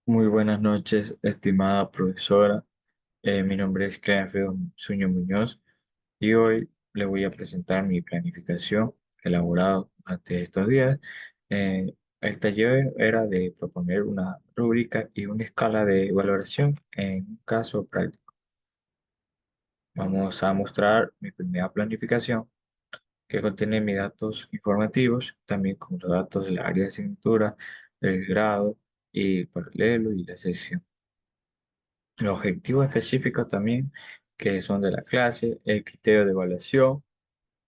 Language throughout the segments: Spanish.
Muy buenas noches, estimada profesora. Mi nombre es Cleanfield Suño Muñoz y hoy le voy a presentar mi planificación elaborado durante estos días. Eh, el taller era de proponer una rúbrica y una escala de valoración en un caso práctico. Vamos a mostrar mi primera planificación que contiene mis datos informativos, también como los datos del área de asignatura, el grado y el paralelo y la sección. Los objetivos específicos también que son de la clase, el criterio de evaluación.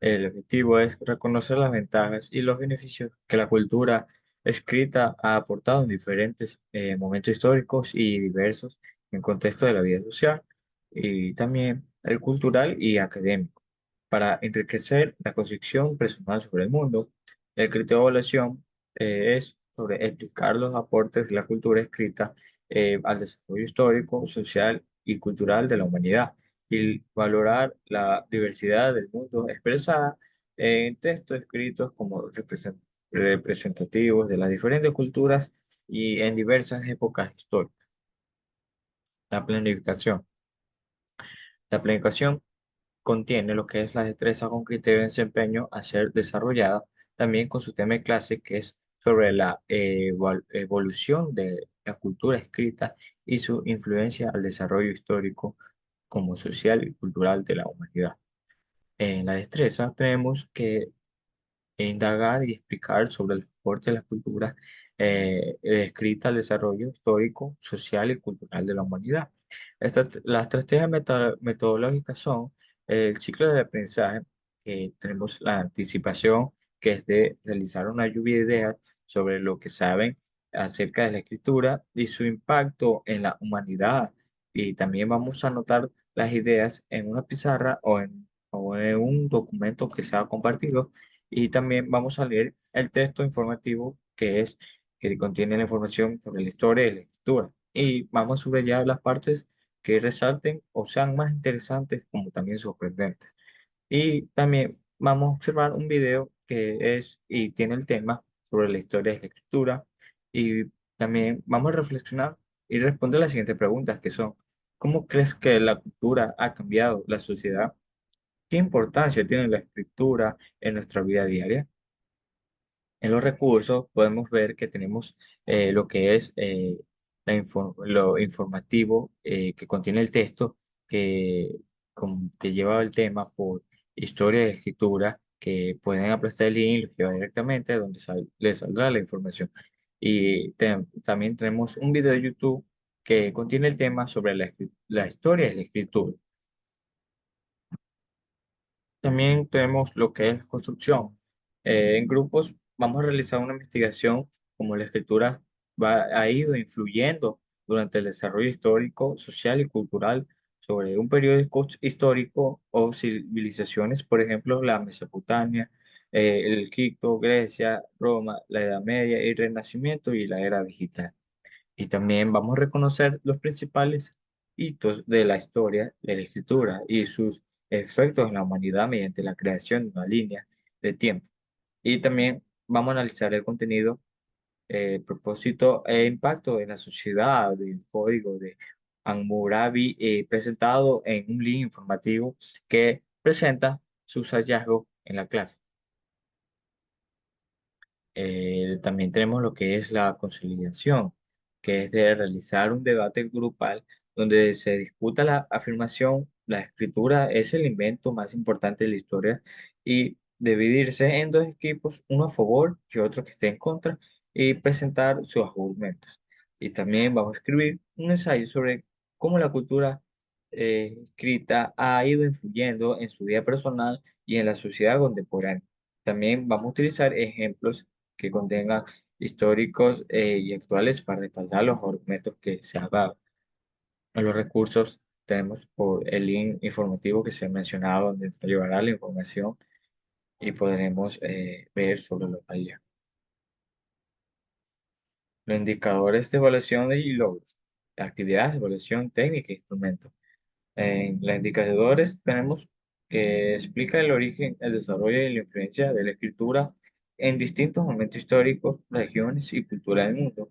El objetivo es reconocer las ventajas y los beneficios que la cultura escrita ha aportado en diferentes momentos históricos y diversos en contexto de la vida social y también el cultural y académico. Para enriquecer la concepción personal sobre el mundo, el criterio de evaluación es sobre explicar los aportes de la cultura escrita al desarrollo histórico, social y cultural de la humanidad y valorar la diversidad del mundo expresada en textos escritos como representativos de las diferentes culturas y en diversas épocas históricas. La planificación. La planificación contiene lo que es la destreza con criterio de desempeño a ser desarrollada, también con su tema de clase que es sobre la evolución de la cultura escrita y su influencia al desarrollo histórico como social y cultural de la humanidad. En la destreza tenemos que indagar y explicar sobre el soporte de la cultura escrita al desarrollo histórico, social y cultural de la humanidad. Las estrategias metodológicas son el ciclo de aprendizaje, que tenemos la anticipación, que es de realizar una lluvia de ideas sobre lo que saben acerca de la escritura y su impacto en la humanidad. Y también vamos a anotar las ideas en una pizarra o en un documento que sea compartido y también vamos a leer el texto informativo que contiene la información sobre la historia y la escritura. Y vamos a subrayar las partes que resalten o sean más interesantes como también sorprendentes. Y también vamos a observar un video que es y tiene el tema sobre la historia de la escritura. Y también vamos a reflexionar y responder las siguientes preguntas que son, ¿cómo crees que la cultura ha cambiado la sociedad? ¿Qué importancia tiene la escritura en nuestra vida diaria? En los recursos podemos ver que tenemos lo que es lo informativo que contiene el texto que, que lleva el tema por historia y escritura que pueden aplastar el link y lo lleva directamente a donde les saldrá la información. Y también tenemos un video de YouTube que contiene el tema sobre la historia de la escritura. También tenemos lo que es construcción. En grupos vamos a realizar una investigación cómo la escritura ha ido influyendo durante el desarrollo histórico, social y cultural sobre un periodo histórico o civilizaciones, por ejemplo, la Mesopotamia, el Egipto, Grecia, Roma, la Edad Media, el Renacimiento y la era digital. Y también vamos a reconocer los principales hitos de la historia de la escritura y sus efectos en la humanidad mediante la creación de una línea de tiempo. Y también vamos a analizar el contenido, propósito e impacto en la sociedad del código de Hammurabi presentado en un link informativo que presenta sus hallazgos en la clase. También tenemos lo que es la conciliación, que es de realizar un debate grupal donde se discuta la afirmación, la escritura es el invento más importante de la historia y dividirse en dos equipos, uno a favor y otro que esté en contra, y presentar sus argumentos. Y también vamos a escribir un ensayo sobre cómo la cultura escrita ha ido influyendo en su vida personal y en la sociedad contemporánea. También vamos a utilizar ejemplos que contengan históricos y actuales para respaldar los argumentos que se han dado. En los recursos tenemos por el link informativo que se ha mencionado, donde nos llevará la información y podremos ver sobre los hallazgos. Los indicadores de evaluación y logros, actividades de evaluación técnica e instrumentos. En los indicadores tenemos que explica el origen, el desarrollo y la influencia de la escritura en distintos momentos históricos, regiones y culturas del mundo.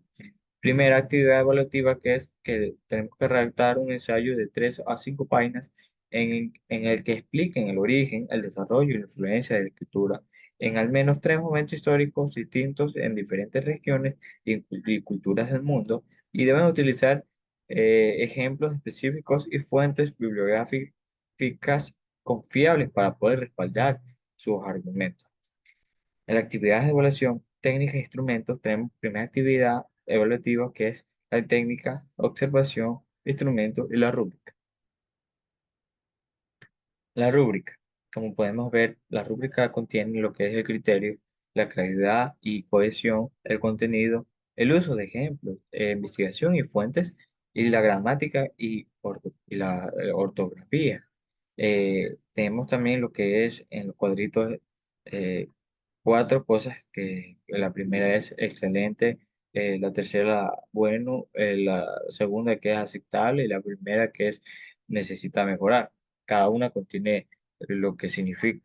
Primera actividad evaluativa que es que tenemos que redactar un ensayo de 3 a 5 páginas en el que expliquen el origen, el desarrollo y la influencia de la escritura en al menos 3 momentos históricos distintos en diferentes regiones y culturas del mundo, y deben utilizar ejemplos específicos y fuentes bibliográficas confiables para poder respaldar sus argumentos. En la actividad de evaluación, técnicas e instrumentos, tenemos primera actividad evaluativa que es la técnica, observación, instrumento y la rúbrica. La rúbrica, como podemos ver, la rúbrica contiene lo que es el criterio, la claridad y cohesión, el contenido, el uso de ejemplos, investigación y fuentes, y la gramática y la ortografía. Tenemos también lo que es en los cuadritos eh, 4 cosas que la primera es excelente, la tercera bueno, la segunda que es aceptable y la primera que es necesita mejorar. Cada una contiene lo que significa.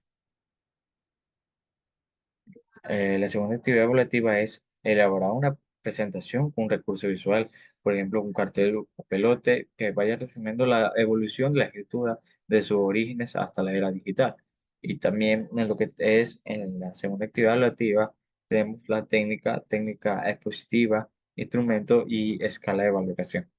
La segunda actividad evaluativa es elaborar una presentación con un recurso visual, por ejemplo, un cartel o pelote que vaya resumiendo la evolución de la escritura de sus orígenes hasta la era digital. Y también en lo que es en la segunda actividad evaluativa, tenemos la técnica expositiva, instrumento y escala de valoración.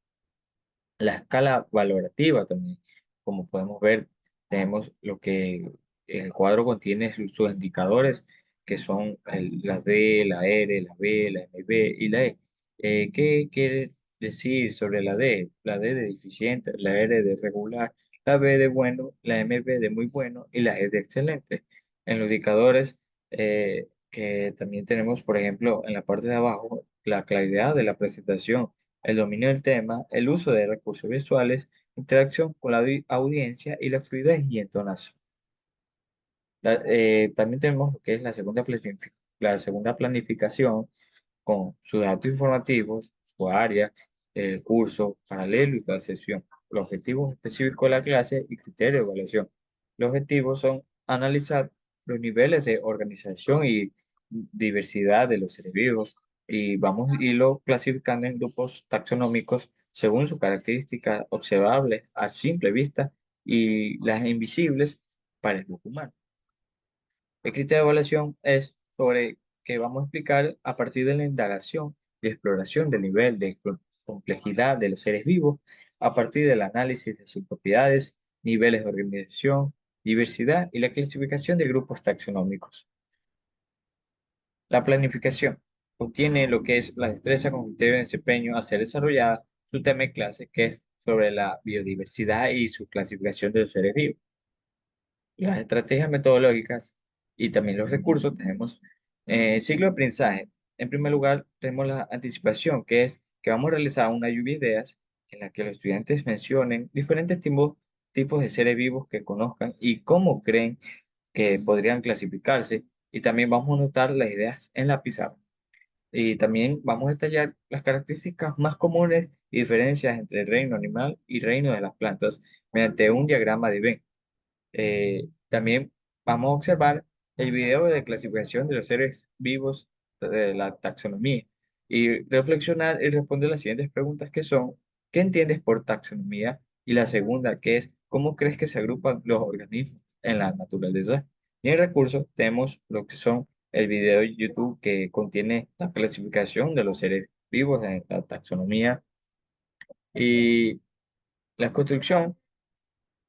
La escala valorativa también, como podemos ver, tenemos lo que el cuadro contiene sus indicadores, que son la D, la R, la B, la MB y la E. ¿Qué quiere decir sobre la D? La D de deficiente, la R de regular, la B de bueno, la MB de muy bueno y la E de excelente. En los indicadores que también tenemos, por ejemplo, en la parte de abajo, la claridad de la presentación, el dominio del tema, el uso de recursos visuales, interacción con la audiencia y la fluidez y entonación. También tenemos lo que es la segunda planificación con sus datos informativos, su área, el curso, paralelo y cada sesión, los objetivos específicos de la clase y criterios de evaluación. Los objetivos son analizar los niveles de organización y diversidad de los seres vivos y vamos a irlo clasificando en grupos taxonómicos según sus características observables a simple vista y las invisibles para el grupo humano. El criterio de evaluación es sobre que vamos a explicar a partir de la indagación y exploración del nivel de complejidad de los seres vivos, a partir del análisis de sus propiedades, niveles de organización, diversidad y la clasificación de grupos taxonómicos. La planificación contiene lo que es la destreza con criterio de desempeño a ser desarrollada, su tema de clase, que es sobre la biodiversidad y su clasificación de los seres vivos. Las estrategias metodológicas y también los recursos, tenemos ciclo de aprendizaje. En primer lugar, tenemos la anticipación, que es que vamos a realizar una lluvia de ideas en la que los estudiantes mencionen diferentes tipos de seres vivos que conozcan y cómo creen que podrían clasificarse. Y también vamos a anotar las ideas en la pizarra. Y también vamos a detallar las características más comunes y diferencias entre el reino animal y reino de las plantas mediante un diagrama de Venn. También vamos a observar el video de clasificación de los seres vivos de la taxonomía y reflexionar y responder las siguientes preguntas que son, ¿qué entiendes por taxonomía? Y la segunda, que es, ¿cómo crees que se agrupan los organismos en la naturaleza? Y en recursos tenemos lo que son el video de YouTube que contiene la clasificación de los seres vivos en la taxonomía y la construcción.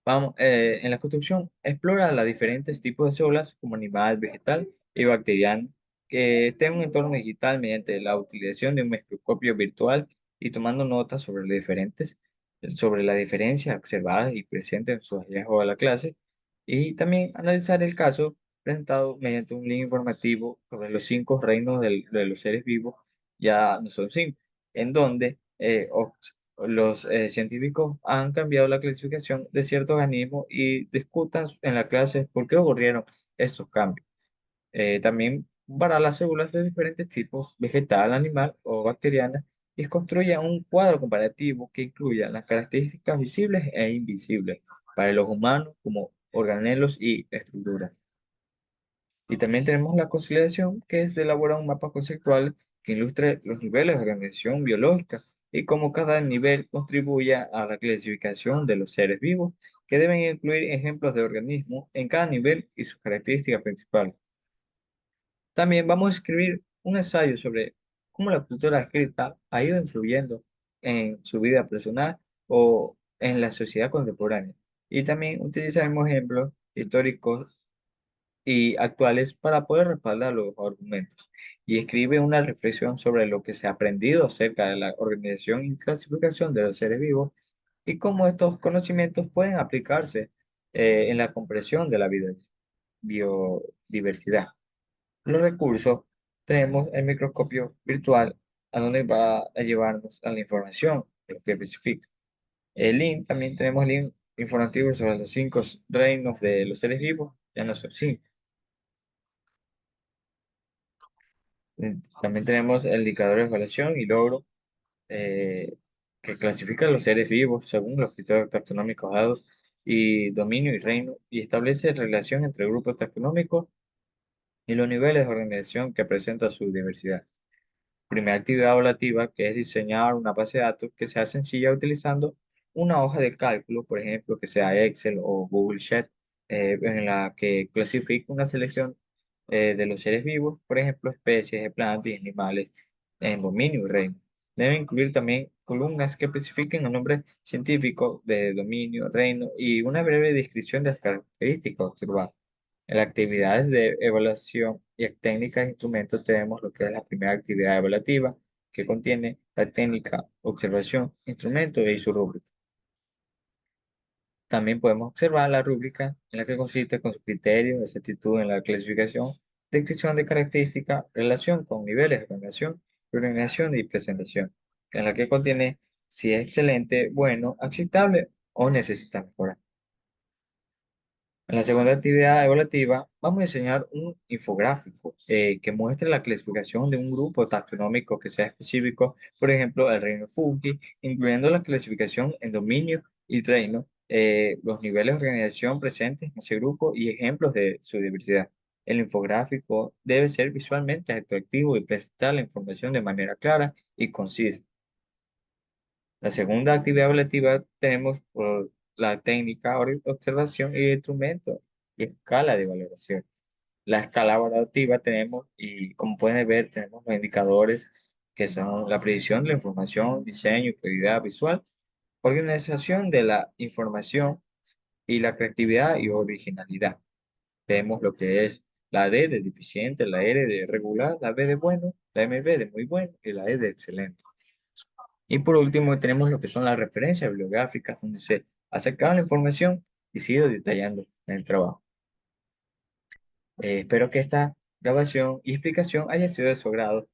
En la construcción, explora los diferentes tipos de células, como animal, vegetal y bacteriano, que estén en un entorno digital mediante la utilización de un microscopio virtual y tomando notas sobre las diferencias observadas y presentes en sus hallazgos de la clase, y también analizar el caso presentado mediante un link informativo sobre los 5 reinos de los seres vivos, ya no son 5, en donde los científicos han cambiado la clasificación de ciertos organismos y discutan en la clase por qué ocurrieron estos cambios. También para las células de diferentes tipos, vegetal, animal o bacteriana, y construya un cuadro comparativo que incluya las características visibles e invisibles para los humanos como organelos y estructuras. Y también tenemos la conciliación, que es de elaborar un mapa conceptual que ilustre los niveles de organización biológica y cómo cada nivel contribuye a la clasificación de los seres vivos, que deben incluir ejemplos de organismos en cada nivel y sus características principales. También vamos a escribir un ensayo sobre cómo la cultura escrita ha ido influyendo en su vida personal o en la sociedad contemporánea. Y también utilizaremos ejemplos históricos y actuales para poder respaldar los argumentos. Y escribe una reflexión sobre lo que se ha aprendido acerca de la organización y clasificación de los seres vivos y cómo estos conocimientos pueden aplicarse en la comprensión de la biodiversidad. Los recursos, tenemos el microscopio virtual, a donde va a llevarnos a la información, lo que especifica. El link, también tenemos el link informativo sobre los 5 reinos de los seres vivos, ya no son 5. También tenemos el indicador de evaluación y logro, eh, que clasifica a los seres vivos según los criterios taxonómicos dados y dominio y reino, y establece relación entre grupos taxonómicos y los niveles de organización que presenta su diversidad. Primera actividad evaluativa, que es diseñar una base de datos que sea sencilla utilizando una hoja de cálculo, por ejemplo, que sea Excel o Google Sheet, en la que clasifique una selección de los seres vivos, por ejemplo, especies de plantas y animales en dominio y reino. Debe incluir también columnas que especifiquen el nombre científico de dominio, reino y una breve descripción de las características observadas. En las actividades de evaluación y técnicas de instrumentos tenemos lo que es la primera actividad evaluativa, que contiene la técnica, observación, instrumento y su rúbrica. También podemos observar la rúbrica, en la que consiste con su criterio, exactitud en la clasificación, descripción de características, relación con niveles de organización y presentación, en la que contiene si es excelente, bueno, aceptable o necesita mejorar. En la segunda actividad evaluativa, vamos a diseñar un infográfico que muestre la clasificación de un grupo taxonómico que sea específico, por ejemplo, el reino fungi, incluyendo la clasificación en dominio y reino, los niveles de organización presentes en ese grupo y ejemplos de su diversidad. El infográfico debe ser visualmente atractivo y presentar la información de manera clara y concisa. La segunda actividad evaluativa tenemos por la técnica, observación y instrumento y escala de valoración. La escala evaluativa tenemos, y como pueden ver, tenemos los indicadores que son la predicción de la información, diseño, claridad visual, organización de la información y la creatividad y originalidad. Tenemos lo que es la D de deficiente, la R de regular, la B de bueno, la MB de muy bueno y la E de excelente. Y por último, tenemos lo que son las referencias bibliográficas, donde se acerca la información y sigue detallando el trabajo. Espero que esta grabación y explicación haya sido de su agrado.